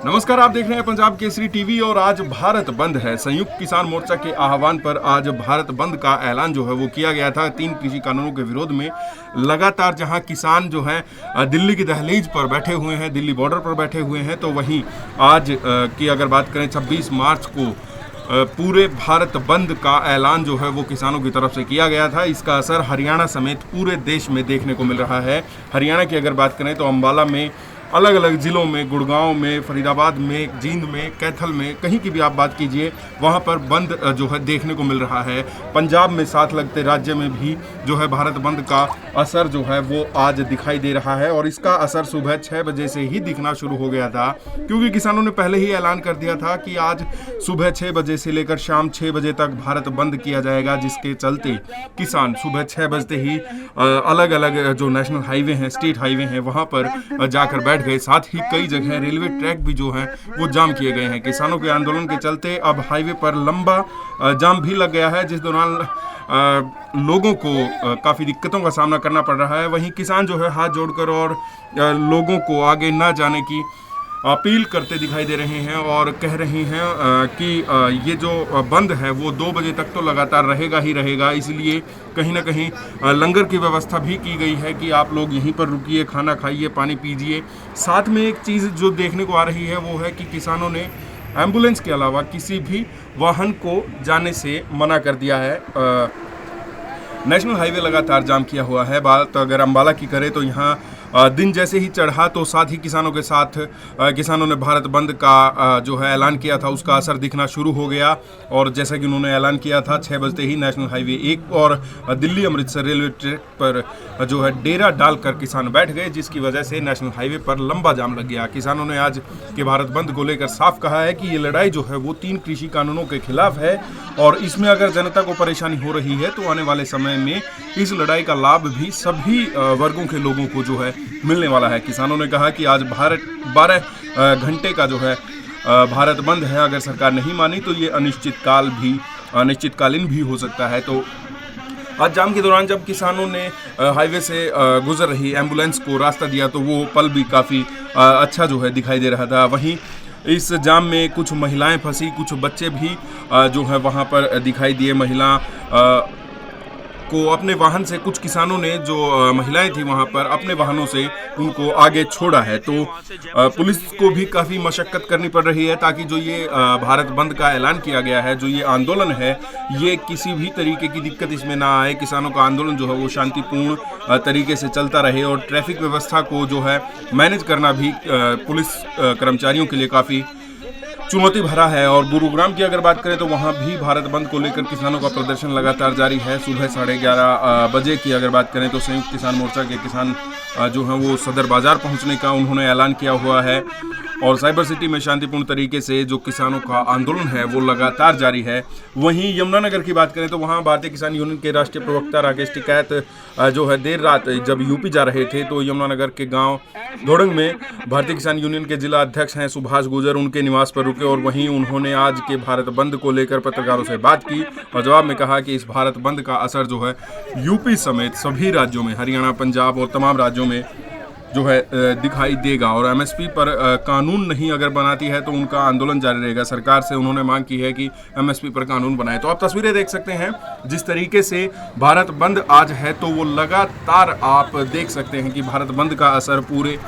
नमस्कार, आप देख रहे हैं पंजाब केसरी टीवी और आज भारत बंद है। संयुक्त किसान मोर्चा के आह्वान पर आज भारत बंद का ऐलान जो है वो किया गया था। 3 कृषि कानूनों के विरोध में लगातार जहां किसान जो है दिल्ली की दहलीज पर बैठे हुए हैं, दिल्ली बॉर्डर पर बैठे हुए हैं, तो वहीं आज की अगर बात करें 26 मार्च को पूरे भारत बंद का ऐलान जो है वो किसानों की तरफ से किया गया था। इसका असर हरियाणा समेत पूरे देश में देखने को मिल रहा है। हरियाणा की अगर बात करें तो अंबाला में, अलग अलग ज़िलों में, गुड़गांव में, फरीदाबाद में, जींद में, कैथल में, कहीं की भी आप बात कीजिए वहाँ पर बंद जो है देखने को मिल रहा है। पंजाब में साथ लगते राज्य में भी जो है भारत बंद का असर जो है वो आज दिखाई दे रहा है और इसका असर सुबह 6 बजे से ही दिखना शुरू हो गया था, क्योंकि किसानों ने पहले ही ऐलान कर दिया था कि आज सुबह 6 बजे से लेकर शाम 6 बजे तक भारत बंद किया जाएगा, जिसके चलते किसान सुबह 6 बजते ही अलग अलग जो नेशनल हाईवे हैं, स्टेट हाईवे हैं, वहाँ पर जाकर बैठ गए। साथ ही कई जगह रेलवे ट्रैक भी जो हैं वो जाम किए गए हैं। किसानों के आंदोलन के चलते अब हाईवे पर लंबा जाम भी लग गया है, जिस दौरान लोगों को काफ़ी दिक्कतों का सामना करना पड़ रहा है। वहीं किसान जो है हाथ जोड़कर और लोगों को आगे ना जाने की अपील करते दिखाई दे रहे हैं और कह रहे हैं कि ये जो बंद है वो 2 बजे तक तो लगातार रहेगा ही रहेगा। इसलिए कहीं ना कहीं लंगर की व्यवस्था भी की गई है कि आप लोग यहीं पर रुकिए, खाना खाइए, पानी पीजिए। साथ में एक चीज़ जो देखने को आ रही है वो है कि किसानों ने एम्बुलेंस के अलावा किसी भी वाहन को जाने से मना कर दिया है। नेशनल हाईवे लगातार जाम किया हुआ है। बात अगर अंबाला की करें तो यहाँ दिन जैसे ही चढ़ा तो साथ ही किसानों के साथ किसानों ने भारत बंद का जो है ऐलान किया था, उसका असर दिखना शुरू हो गया। और जैसा कि उन्होंने ऐलान किया था 6 बजते ही नेशनल हाईवे 1 और दिल्ली अमृतसर रेलवे ट्रैक पर जो है डेरा डालकर किसान बैठ गए, जिसकी वजह से नेशनल हाईवे पर लंबा जाम लग गया। किसानों ने आज के भारत बंद को लेकर साफ कहा है कि ये लड़ाई जो है वो 3 कृषि कानूनों के खिलाफ है और इसमें अगर जनता को परेशानी हो रही है तो आने वाले समय में इस लड़ाई का लाभ भी सभी वर्गों के लोगों को जो है मिलने वाला है। किसानों ने कहा कि आज 12 घंटे का जो है भारत बंद है। अगर सरकार नहीं मानी तो ये अनिश्चितकालीन भी हो सकता है। तो आज जाम के दौरान जब किसानों ने हाईवे से गुजर रही एम्बुलेंस को रास्ता दिया तो वो पल भी काफ़ी अच्छा जो है दिखाई दे रहा था। वहीं इस जाम में कुछ महिलाएं फंसी, कुछ बच्चे भी जो है वहाँ पर दिखाई दिए। महिला को अपने वाहन से, कुछ किसानों ने जो महिलाएं थी वहां पर अपने वाहनों से उनको आगे छोड़ा है। तो पुलिस को भी काफ़ी मशक्कत करनी पड़ रही है ताकि जो ये भारत बंद का ऐलान किया गया है, जो ये आंदोलन है, ये किसी भी तरीके की दिक्कत इसमें ना आए। किसानों का आंदोलन जो है वो शांतिपूर्ण तरीके से चलता रहे और ट्रैफिक व्यवस्था को जो है मैनेज करना भी पुलिस कर्मचारियों के लिए काफ़ी चुनौती भरा है। और गुरुग्राम की अगर बात करें तो वहाँ भी भारत बंद को लेकर किसानों का प्रदर्शन लगातार जारी है। सुबह 11:30 बजे की अगर बात करें तो संयुक्त किसान मोर्चा के किसान जो हैं वो सदर बाजार पहुँचने का उन्होंने ऐलान किया हुआ है और साइबर सिटी में शांतिपूर्ण तरीके से जो किसानों का आंदोलन है वो लगातार जारी है। वहीं यमुनानगर की बात करें तो वहाँ भारतीय किसान यूनियन के राष्ट्रीय प्रवक्ता राकेश टिकैत जो है देर रात जब यूपी जा रहे थे तो यमुनानगर के गांव धोड़ंग में भारतीय किसान यूनियन के जिला अध्यक्ष हैं सुभाष गुर्जर, उनके निवास पर रुके और वहीं उन्होंने आज के भारत बंद को लेकर पत्रकारों से बात की और जवाब में कहा कि इस भारत बंद का असर जो है यूपी समेत सभी राज्यों में, हरियाणा, पंजाब और तमाम राज्यों में जो है दिखाई देगा और एमएसपी पर कानून नहीं अगर बनाती है तो उनका आंदोलन जारी रहेगा। सरकार से उन्होंने मांग की है कि एमएसपी पर कानून बनाए। तो आप तस्वीरें देख सकते हैं जिस तरीके से भारत बंद आज है, तो वो लगातार आप देख सकते हैं कि भारत बंद का असर पूरे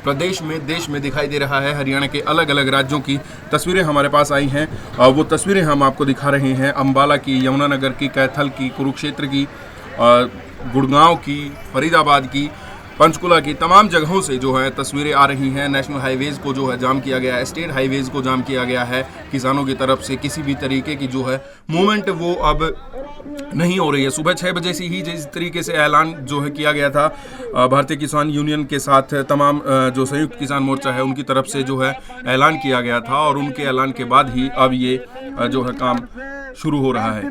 प्रदेश में, देश में दिखाई दे रहा है। हरियाणा के अलग अलग राज्यों की तस्वीरें हमारे पास आई हैं, वो तस्वीरें हम आपको दिखा रहे हैं। अंबाला की, यमुनानगर की, कैथल की, कुरुक्षेत्र की, गुड़गांव की, फरीदाबाद की, पंचकुला की, तमाम जगहों से जो है तस्वीरें आ रही हैं। नेशनल हाईवेज़ को जो है जाम किया गया है, स्टेट हाईवेज़ को जाम किया गया है। किसानों की तरफ से किसी भी तरीके की जो है मूवमेंट वो अब नहीं हो रही है। सुबह 6 बजे से ही जिस तरीके से ऐलान जो है किया गया था भारतीय किसान यूनियन के साथ तमाम जो संयुक्त किसान मोर्चा है उनकी तरफ से जो है ऐलान किया गया था और उनके ऐलान के बाद ही अब ये जो है काम शुरू हो रहा है।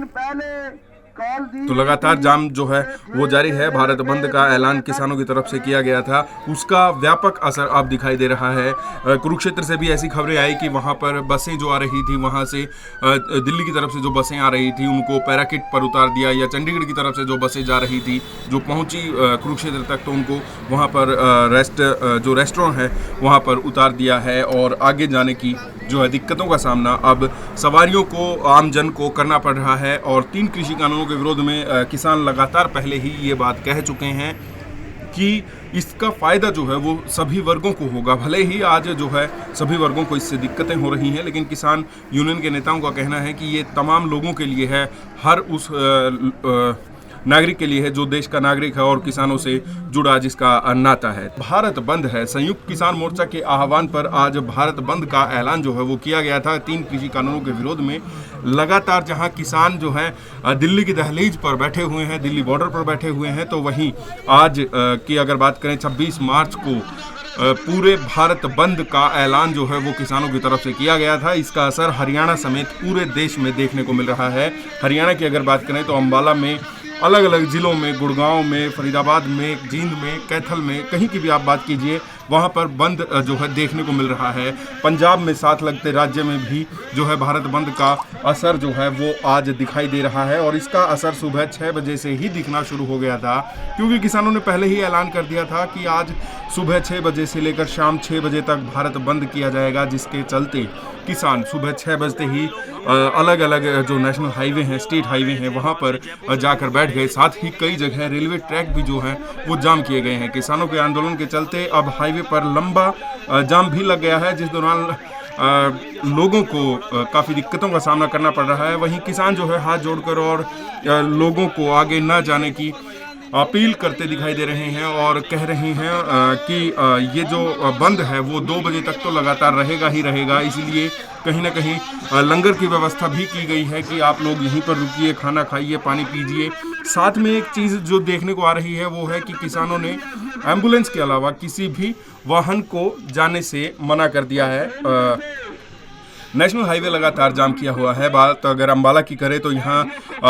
तो लगातार जाम जो है वो जारी है। भारत बंद का ऐलान किसानों की तरफ से किया गया था, उसका व्यापक असर अब दिखाई दे रहा है। कुरुक्षेत्र से भी ऐसी खबरें आई कि वहां पर बसें जो आ रही थी, वहां से दिल्ली की तरफ से जो बसें आ रही थी उनको पैराकिट पर उतार दिया, या चंडीगढ़ की तरफ से जो बसें जा रही थी जो पहुंची कुरुक्षेत्र तक, तो उनको वहां पर जो रेस्टोरेंट है वहां पर उतार दिया है। और आगे जाने की जो है दिक्कतों का सामना अब सवारियों को, आम जन को करना पड़ रहा है। और 3 कृषि कानूनों के विरोध में किसान लगातार पहले ही ये बात कह चुके हैं कि इसका फ़ायदा जो है वो सभी वर्गों को होगा। भले ही आज जो है सभी वर्गों को इससे दिक्कतें हो रही हैं, लेकिन किसान यूनियन के नेताओं का कहना है कि ये तमाम लोगों के लिए है, हर उस नागरिक के लिए है जो देश का नागरिक है और किसानों से जुड़ा जिसका नाता है। भारत बंद है। संयुक्त किसान मोर्चा के आह्वान पर आज भारत बंद का ऐलान जो है वो किया गया था 3 कृषि कानूनों के विरोध में। लगातार जहां किसान जो है दिल्ली की दहलीज पर बैठे हुए हैं, दिल्ली बॉर्डर पर बैठे हुए हैं, तो वहीं आज की अगर बात करें 26 मार्च को पूरे भारत बंद का ऐलान जो है वो किसानों की तरफ से किया गया था। इसका असर हरियाणा समेत पूरे देश में देखने को मिल रहा है। हरियाणा की अगर बात करें तो अंबाला में, अलग अलग ज़िलों में, गुड़गांव में, फरीदाबाद में, जींद में, कैथल में, कहीं की भी आप बात कीजिए वहाँ पर बंद जो है देखने को मिल रहा है। पंजाब में, साथ लगते राज्य में भी जो है भारत बंद का असर जो है वो आज दिखाई दे रहा है। और इसका असर सुबह 6 बजे से ही दिखना शुरू हो गया था, क्योंकि किसानों ने पहले ही ऐलान कर दिया था कि आज सुबह 6 बजे से लेकर शाम 6 बजे तक भारत बंद किया जाएगा, जिसके चलते किसान सुबह 6 बजते ही अलग अलग जो नेशनल हाईवे हैं, स्टेट हाईवे हैं, वहाँ पर जाकर बैठ गए। साथ ही कई जगह रेलवे ट्रैक भी जो हैं वो जाम किए गए हैं। किसानों के आंदोलन के चलते अब हाईवे पर लंबा जाम भी लग गया है, जिस दौरान लोगों को काफ़ी दिक्कतों का सामना करना पड़ रहा है। वहीं किसान जो है हाथ जोड़कर और लोगों को आगे न जाने की अपील करते दिखाई दे रहे हैं और कह रहे हैं कि ये जो बंद है वो 2 बजे तक तो लगातार रहेगा ही रहेगा। इसलिए कहीं ना कहीं लंगर की व्यवस्था भी की गई है कि आप लोग यहीं पर रुकिए, खाना खाइए, पानी पीजिए। साथ में एक चीज़ जो देखने को आ रही है वो है कि किसानों ने एम्बुलेंस के अलावा किसी भी वाहन को जाने से मना कर दिया है। नेशनल हाईवे लगातार जाम किया हुआ है। बात अगर अंबाला की करें तो यहाँ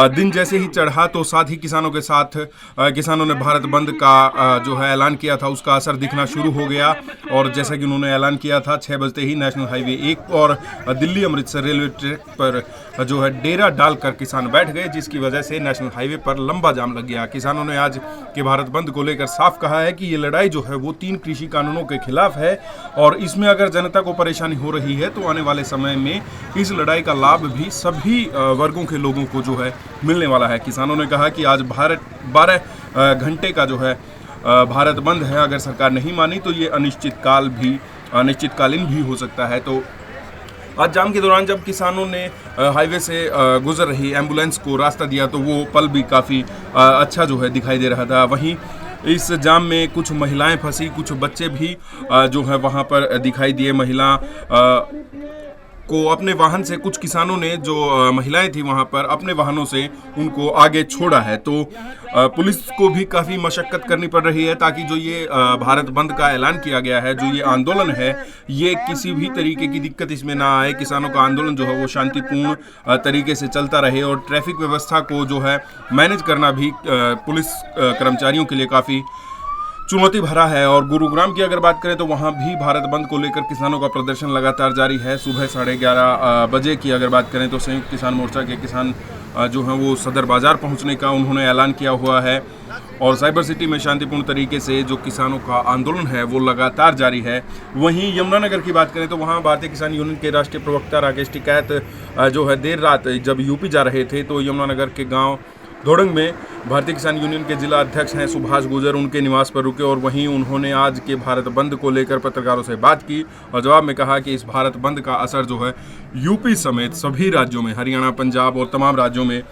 दिन जैसे ही चढ़ा तो साथ ही किसानों के साथ किसानों ने भारत बंद का जो है ऐलान किया था, उसका असर दिखना शुरू हो गया। और जैसा कि उन्होंने ऐलान किया था 6 बजते ही नेशनल हाईवे 1 और दिल्ली अमृतसर रेलवे ट्रैक पर जो है डेरा डालकर किसान बैठ गए, जिसकी वजह से नेशनल हाईवे पर लंबा जाम लग गया। किसानों ने आज के भारत बंद को लेकर साफ कहा है कि ये लड़ाई जो है वो 3 कृषि कानूनों के खिलाफ है और इसमें अगर जनता को परेशानी हो रही है तो आने वाले समय में इस लड़ाई का लाभ भी सभी वर्गों के लोगों को जो है मिलने वाला है। किसानों ने कहा कि आज 12 घंटे का जो है भारत बंद है, अगर सरकार नहीं मानी तो ये अनिश्चितकालीन भी हो सकता है। तो आज जाम के दौरान जब किसानों ने हाईवे से गुजर रही एम्बुलेंस को रास्ता दिया तो वो पल भी काफ़ी अच्छा जो है दिखाई दे रहा था। वहीं इस जाम में कुछ महिलाएं फंसी, कुछ बच्चे भी जो है वहाँ पर दिखाई दिए। महिला को अपने वाहन से, कुछ किसानों ने जो महिलाएं थी वहां पर अपने वाहनों से उनको आगे छोड़ा है। तो पुलिस को भी काफ़ी मशक्कत करनी पड़ रही है ताकि जो ये भारत बंद का ऐलान किया गया है, जो ये आंदोलन है, ये किसी भी तरीके की दिक्कत इसमें ना आए। किसानों का आंदोलन जो है वो शांतिपूर्ण तरीके से चलता रहे और ट्रैफिक व्यवस्था को जो है मैनेज करना भी पुलिस कर्मचारियों के लिए काफ़ी चुनौती भरा है। और गुरुग्राम की अगर बात करें तो वहाँ भी भारत बंद को लेकर किसानों का प्रदर्शन लगातार जारी है। सुबह 11:30 बजे की अगर बात करें तो संयुक्त किसान मोर्चा के किसान जो हैं वो सदर बाजार पहुँचने का उन्होंने ऐलान किया हुआ है। और साइबर सिटी में शांतिपूर्ण तरीके से जो किसानों का आंदोलन है वो लगातार जारी है। वहीं यमुनानगर की बात करें तो वहाँ भारतीय किसान यूनियन के राष्ट्रीय प्रवक्ता राकेश टिकैत जो है देर रात जब यूपी जा रहे थे तो यमुनानगर के गाँव धोड़ंग में भारतीय किसान यूनियन के जिला अध्यक्ष हैं सुभाष गुर्जर, उनके निवास पर रुके और वहीं उन्होंने आज के भारत बंद को लेकर पत्रकारों से बात की और जवाब में कहा कि इस भारत बंद का असर जो है यूपी समेत सभी राज्यों में, हरियाणा, पंजाब और तमाम राज्यों में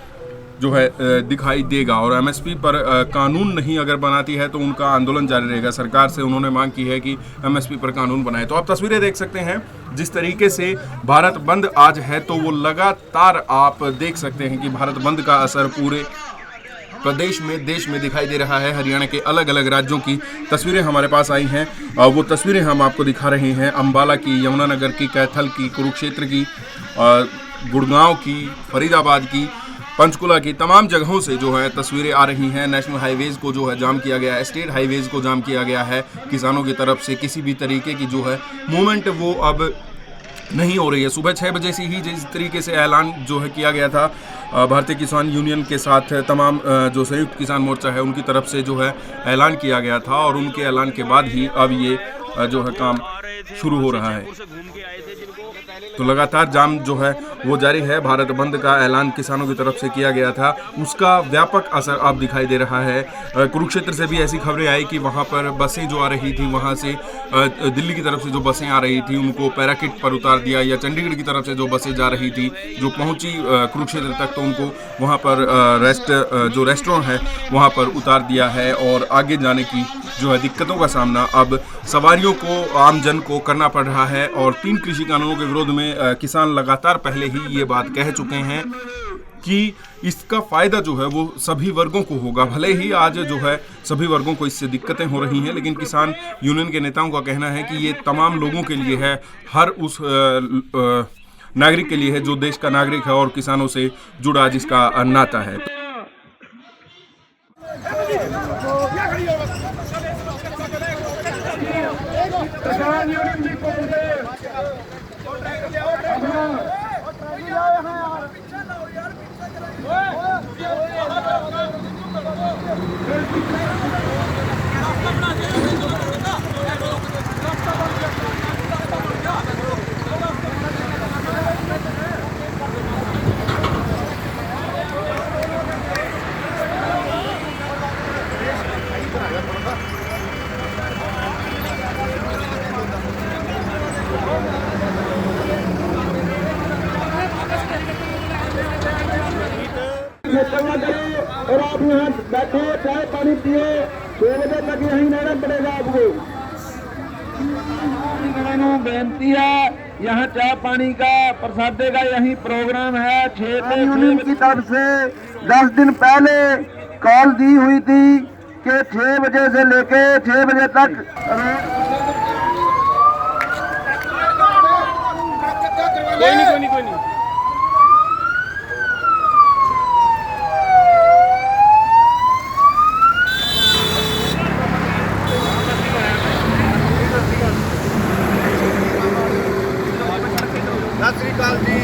जो है दिखाई देगा। और एमएसपी पर कानून नहीं अगर बनाती है तो उनका आंदोलन जारी रहेगा। सरकार से उन्होंने मांग की है कि एमएसपी पर कानून बनाए। तो आप तस्वीरें देख सकते हैं जिस तरीके से भारत बंद आज है, तो वो लगातार आप देख सकते हैं कि भारत बंद का असर पूरे प्रदेश में, देश में दिखाई दे रहा है। हरियाणा के अलग अलग राज्यों की तस्वीरें हमारे पास आई हैं, वो तस्वीरें हम आपको दिखा रहे हैं। अंबाला की, यमुनानगर की, कैथल की, कुरुक्षेत्र की, गुड़गांव की, फरीदाबाद की, पंचकुला की तमाम जगहों से जो है तस्वीरें आ रही हैं। नेशनल हाईवेज़ को जो है जाम किया गया है, स्टेट हाईवेज़ को जाम किया गया है। किसानों की तरफ से किसी भी तरीके की जो है मूवमेंट वो अब नहीं हो रही है। सुबह 6 बजे से ही जिस तरीके से ऐलान जो है किया गया था भारतीय किसान यूनियन के साथ तमाम जो संयुक्त किसान मोर्चा है उनकी तरफ से जो है ऐलान किया गया था, और उनके ऐलान के बाद ही अब ये जो है काम शुरू हो रहा है। तो लगातार जाम जो है वो जारी है। भारत बंद का ऐलान किसानों की तरफ से किया गया था, उसका व्यापक असर अब दिखाई दे रहा है। कुरुक्षेत्र से भी ऐसी खबरें आई कि वहाँ पर बसें जो आ रही थी, वहाँ से दिल्ली की तरफ से जो बसें आ रही थी उनको पैराकिट पर उतार दिया, या चंडीगढ़ की तरफ से जो बसें जा रही थी जो पहुँची कुरुक्षेत्र तक, तो उनको वहाँ पर जो रेस्टोरेंट है वहाँ पर उतार दिया है। और आगे जाने की जो है दिक्कतों का सामना अब सवारियों को, आम जन को करना पड़ रहा है। और 3 कृषि कानूनों के विरोध में किसान लगातार पहले ही ये बात कह चुके हैं कि इसका फ़ायदा जो है वो सभी वर्गों को होगा। भले ही आज जो है सभी वर्गों को इससे दिक्कतें हो रही हैं, लेकिन किसान यूनियन के नेताओं का कहना है कि ये तमाम लोगों के लिए है, हर उस नागरिक के लिए है जो देश का नागरिक है और किसानों से जुड़ा जिसका नाता है। और आप यहाँ बैठे चाय पानी पिए, 6 बजे तक यहीं रहना पड़ेगा आपको। बेनती है, यहाँ चाय पानी का प्रसादे का यही प्रोग्राम है। 6 की तरफ से 10 दिन पहले कॉल दी हुई थी कि 6 बजे से लेके 6 बजे तक कोई नहीं। सत श्री अकाल जी।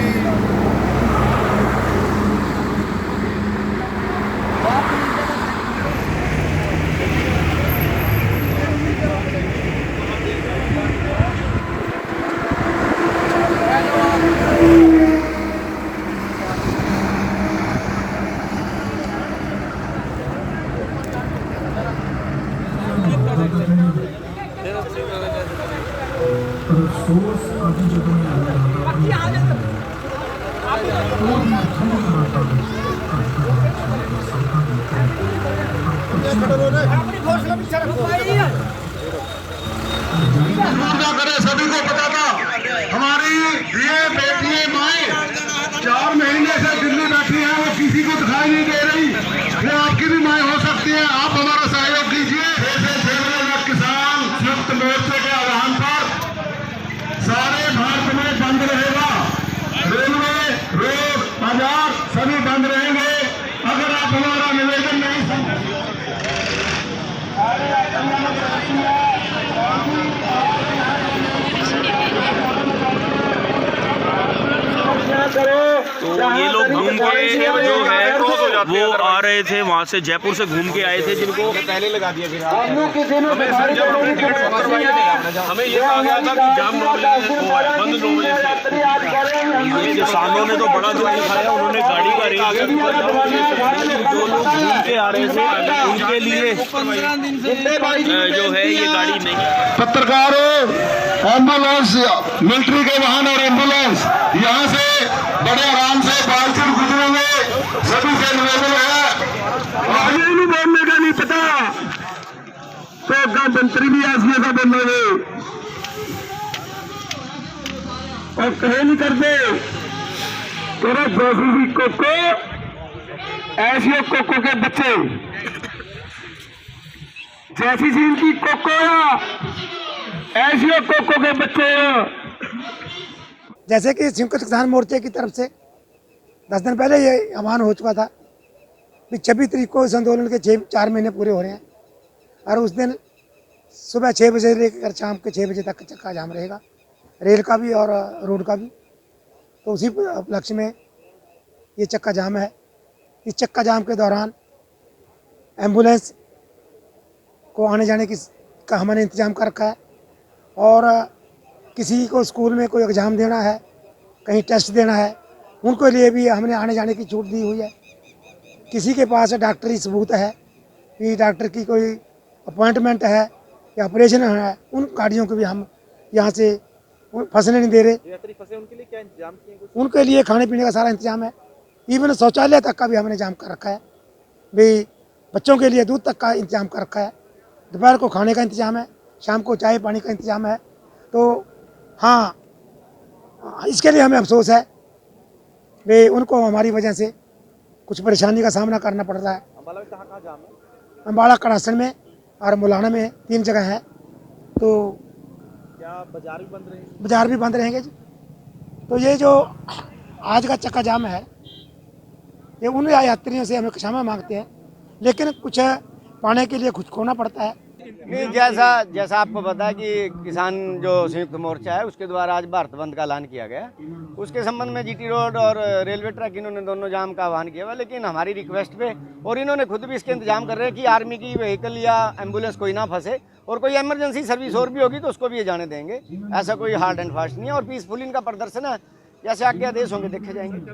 सभी को पता था, हमारी ये बेटी माए 4 महीने से दिल्ली बैठी है, वो किसी को दिखाई नहीं दे रही। वो आपकी भी माए हो सकती है, आप हमारा सहयोग कीजिए। किसान संयुक्त मोर्चे के आह्वान पर सारे भारत में बंद रहेगा। रेलवे, रोड, बाजार सभी बंद रहेंगे। अगर आप हमारा निवेदन नहीं तो ये लोग घूम के जो है वो आ रहे थे, वहाँ से जयपुर से घूम के आए थे, जिनको पहले लगा दिया। फिर हमें ये कहा गया था कि जाम 9 बजे बंद 9 बजे से। किसानों ने तो बड़ा दुख दिखाया, उन्होंने गाड़ी का रेट जो लोग घूम के आ रहे थे उनके लिए जो है ये गाड़ी नहीं। पत्रकारों, एम्बुलेंस, मिलिट्री के वाहन और एम्बुलेंस यहाँ से बड़े आराम से बालचंद गुजरेंगे। सभी से निवेदन है, आगे नहीं बोलने का नहीं पता तो मंत्री भी ऐसे का बोलोगे और कहे नहीं करते तेरा जोशी कोको ऐसी कोको के बच्चे जैसी सी इनकी कोको ऐसी कोको के बच्चे। जैसे कि संयुक्त किसान मोर्चे की तरफ से 10 दिन पहले ये आह्वान हो चुका था कि 26 तारीख को इस आंदोलन के 4 महीने पूरे हो रहे हैं और उस दिन सुबह 6 बजे लेकर शाम के 6 बजे तक चक्का जाम रहेगा, रेल का भी और रोड का भी। तो उसी उपलक्ष्य में ये चक्का जाम है। इस चक्का जाम के दौरान एम्बुलेंस को आने जाने का हमने इंतज़ाम कर रखा है और किसी को स्कूल में कोई एग्ज़ाम देना है, कहीं टेस्ट देना है, उनके लिए भी हमने आने जाने की छूट दी हुई है। किसी के पास डॉक्टरी सबूत है कि डॉक्टर की कोई अपॉइंटमेंट है या ऑपरेशन है, उन गाड़ियों को भी हम यहाँ से फंसने नहीं दे रहे। उनके लिए क्या इंतजाम किए? उनके लिए खाने पीने का सारा इंतजाम है, इवन शौचालय तक का भी हमने इंतजाम कर रखा है। भाई बच्चों के लिए दूध तक का इंतजाम कर रखा है, दोपहर को खाने का इंतजाम है, शाम को चाय पानी का इंतजाम है। तो हाँ, इसके लिए हमें अफसोस है भाई उनको हमारी वजह से कुछ परेशानी का सामना करना पड़ रहा है। अम्बाला में कहाँ जाम है? अम्बाला कड़ासन में और मुलाना में 3 जगह है। तो क्या बाजार भी बंद रहेंगे? बाजार भी बंद रहेंगे जी। तो ये जो आज का चक्का जाम है, ये उन यात्रियों से हमें क्षमा मांगते हैं, लेकिन कुछ पाने के लिए कुछ खोना पड़ता है। नहीं, जैसा आपको पता है कि किसान जो संयुक्त मोर्चा है उसके द्वारा आज भारत बंद का ऐलान किया गया। उसके संबंध में जीटी रोड और रेलवे ट्रैक इन्होंने दोनों जाम का आह्वान किया हुआ, लेकिन हमारी रिक्वेस्ट पे और इन्होंने खुद भी इसके इंतजाम कर रहे हैं कि आर्मी की व्हीकल या एम्बुलेंस कोई ना फंसे और कोई इमरजेंसी सर्विस और भी होगी तो उसको भी ये जाने देंगे। ऐसा कोई हार्ड एंड फास्ट नहीं है और पीसफुल इनका प्रदर्शन है, जैसे आगे आदेश होंगे देखे जाएंगे।